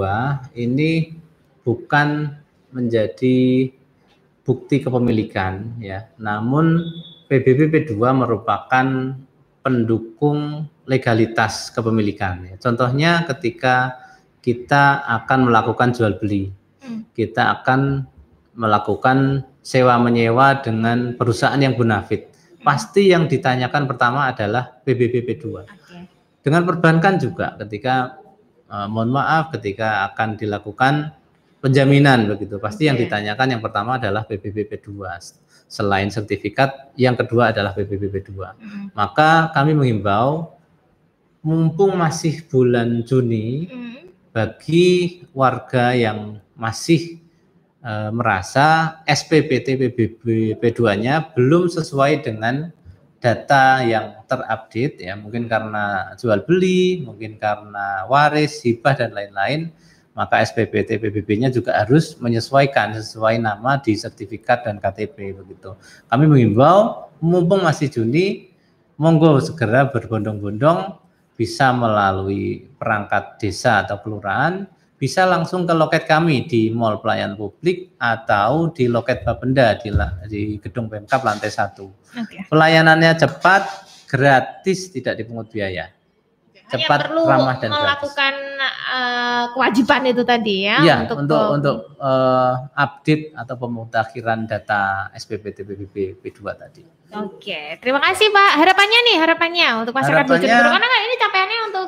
ini bukan menjadi bukti kepemilikan ya, namun PBB P2 merupakan pendukung legalitas kepemilikan ya. Contohnya ketika kita akan melakukan jual beli, kita akan melakukan sewa menyewa dengan perusahaan yang bonafit. Pasti yang ditanyakan pertama adalah PBB P2. Dengan perbankan juga ketika mohon maaf ketika akan dilakukan penjaminan begitu, pasti yang ditanyakan yang pertama adalah PBB P2. Selain sertifikat, yang kedua adalah PBB P2. Maka kami menghimbau mumpung masih bulan Juni, bagi warga yang masih merasa SPPT PBB P2-nya belum sesuai dengan data yang terupdate ya, mungkin karena jual beli, mungkin karena waris, hibah dan lain-lain, maka SPPT PBB-nya juga harus menyesuaikan sesuai nama di sertifikat dan KTP begitu. Kami menghimbau mumpung masih Juni, monggo segera berbondong-bondong, bisa melalui perangkat desa atau kelurahan, bisa langsung ke loket kami di Mall Pelayanan Publik atau di loket Bapenda di Gedung Pemkab lantai 1. Pelayanannya cepat, gratis, tidak dipungut biaya. Cepat, ramah dan gratis. Melakukan kewajiban itu tadi ya, untuk update atau pemutakhiran data SPPT PBB P2 tadi. Oke, terima kasih Pak. Harapannya untuk masyarakat Bojonegoro, karena ini capaiannya untuk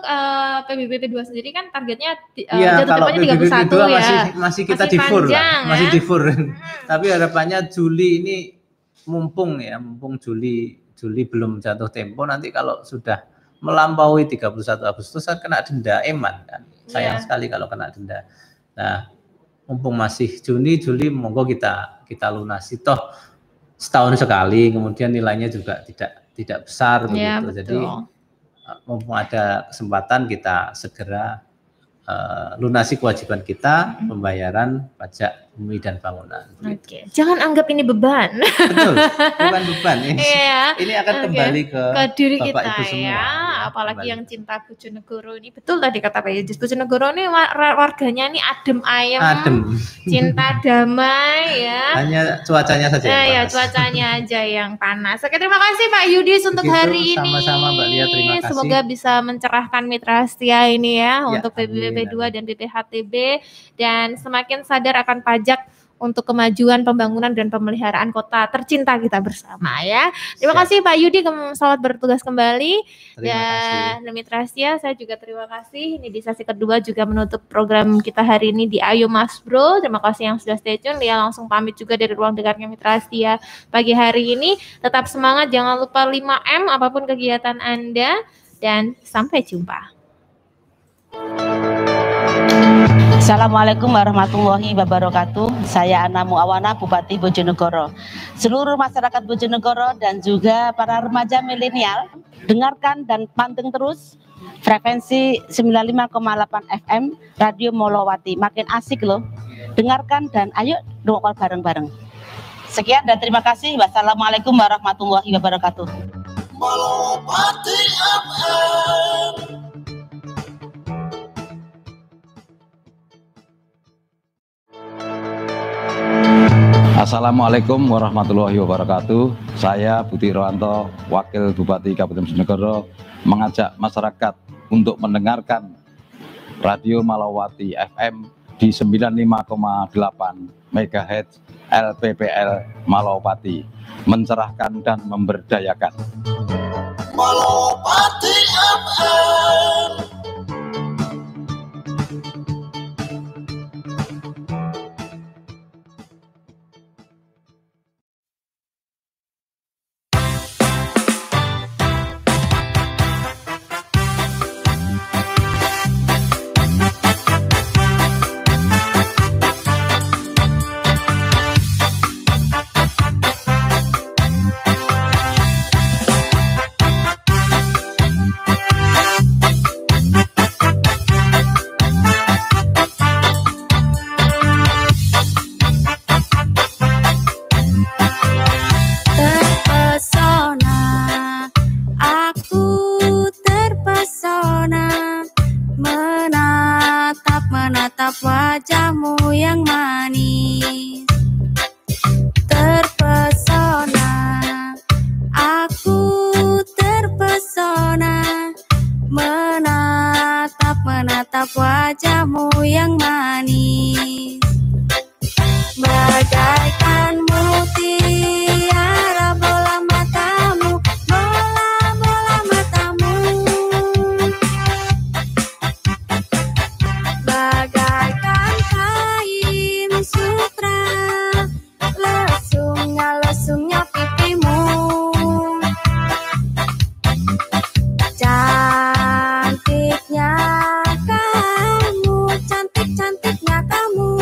PBB P2 sendiri kan targetnya jatuh temponya 31 ya. Masih kita difur, masih difur. Tapi harapannya Juli ini mumpung Juli belum jatuh tempo, nanti kalau sudah melampaui 31 Agustus kan kena denda eman kan. Sayang sekali kalau kena denda. Nah, mumpung masih Juli monggo kita lunasi, toh setahun sekali, kemudian nilainya juga tidak besar begitu. Jadi mumpung ada kesempatan kita segera lunasi kewajiban kita pembayaran pajak bumi dan bangunan. Oke. Jangan anggap ini beban. Betul, bukan beban. Ini akan kembali ke diri Bapak kita Ibu semua. ya. apalagi kembali. yang cinta Bojonegoro ini. Betul tadi kata Pak Yudis, Bojonegoro ini warganya ini adem ayem, cinta damai ya. Hanya cuacanya saja yang Ya, panas. cuacanya aja yang panas. Oke, terima kasih Pak Yudis untuk Begitu, hari ini. sama-sama Mbak Lia, terima kasih. Semoga bisa mencerahkan Mitra Setia ini ya, Ya, untuk PBB amin, 2 dan BPHTB, dan semakin sadar akan pajak untuk kemajuan pembangunan dan pemeliharaan kota tercinta kita bersama ya. Terima kasih Pak Yudi, selamat bertugas kembali. Dan Mitra Setia, saya juga terima kasih. Ini di sesi kedua juga menutup program kita hari ini di Ayo Mas Bro. Terima kasih yang sudah stay tune. Lia langsung pamit juga dari ruang dengarnya Mitra Setia pagi hari ini. Tetap semangat, jangan lupa 5M apapun kegiatan Anda, dan sampai jumpa. Assalamualaikum warahmatullahi wabarakatuh. Saya Ana Muawana, Bupati Bojonegoro. Seluruh masyarakat Bojonegoro dan juga para remaja milenial, dengarkan dan panteng terus frekuensi 95,8 FM Radio Molowati. Makin asik loh. Dengarkan dan ayo doa bareng-bareng. Sekian dan terima kasih. Wassalamualaikum warahmatullahi wabarakatuh. Molowati FM. Assalamualaikum warahmatullahi wabarakatuh. Saya Budi Rohanto, Wakil Bupati Kabupaten Bojonegoro, mengajak masyarakat untuk mendengarkan Radio Malawati FM di 95,8 MHz LPPL Malawati, mencerahkan dan memberdayakan. Molowati FM. Menatap wajahmu yang manis, terpesona, aku terpesona, menatap wajahmu yang manis, bagaikan mutiara bola matamu, bola matamu. Bagaikan kain sutra, lesungnya pipimu, cantiknya kamu, cantiknya kamu.